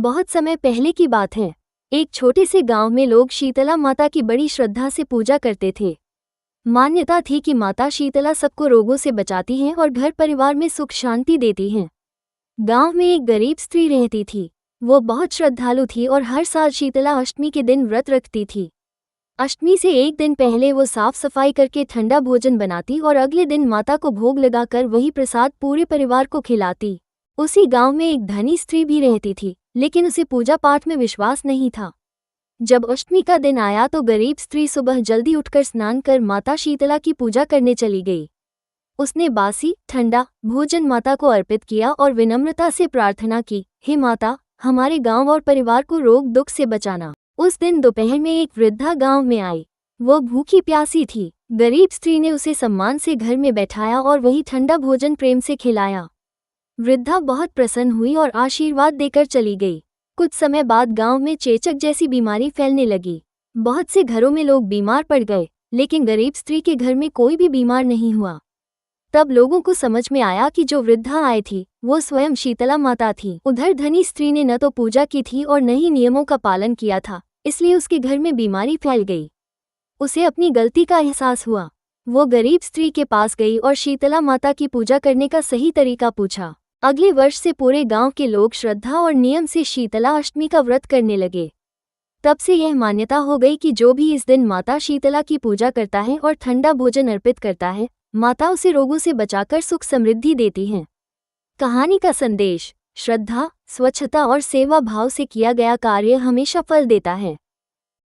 बहुत समय पहले की बात है। एक छोटे से गांव में लोग शीतला माता की बड़ी श्रद्धा से पूजा करते थे। मान्यता थी कि माता शीतला सबको रोगों से बचाती हैं और घर परिवार में सुख शांति देती हैं। गांव में एक गरीब स्त्री रहती थी। वो बहुत श्रद्धालु थी और हर साल शीतला अष्टमी के दिन व्रत रखती थी। अष्टमी से एक दिन पहले वो साफ सफाई करके ठंडा भोजन बनाती और अगले दिन माता को भोग लगाकर वही प्रसाद पूरे परिवार को खिलाती। उसी गांव में एक धनी स्त्री भी रहती थी, लेकिन उसे पूजा पाठ में विश्वास नहीं था। जब अष्टमी का दिन आया तो गरीब स्त्री सुबह जल्दी उठकर स्नान कर माता शीतला की पूजा करने चली गई। उसने बासी ठंडा भोजन माता को अर्पित किया और विनम्रता से प्रार्थना की, हे माता, हमारे गांव और परिवार को रोग दुख से बचाना। उस दिन दोपहर में एक वृद्धा गांव में आई। वो भूखी प्यासी थी। गरीब स्त्री ने उसे सम्मान से घर में बैठाया और वही ठंडा भोजन प्रेम से खिलाया। वृद्धा बहुत प्रसन्न हुई और आशीर्वाद देकर चली गई। कुछ समय बाद गांव में चेचक जैसी बीमारी फैलने लगी। बहुत से घरों में लोग बीमार पड़ गए, लेकिन गरीब स्त्री के घर में कोई भी बीमार नहीं हुआ। तब लोगों को समझ में आया कि जो वृद्धा आई थी वो स्वयं शीतला माता थी। उधर धनी स्त्री ने न तो पूजा की थी और न ही नियमों का पालन किया था, इसलिए उसके घर में बीमारी फैल गई। उसे अपनी गलती का एहसास हुआ। वो गरीब स्त्री के पास गई और शीतला माता की पूजा करने का सही तरीका पूछा। अगले वर्ष से पूरे गांव के लोग श्रद्धा और नियम से शीतला अष्टमी का व्रत करने लगे। तब से यह मान्यता हो गई कि जो भी इस दिन माता शीतला की पूजा करता है और ठंडा भोजन अर्पित करता है, माता उसे रोगों से बचाकर सुख समृद्धि देती हैं। कहानी का संदेश: श्रद्धा, स्वच्छता और सेवा भाव से किया गया कार्य हमेशा फल देता है।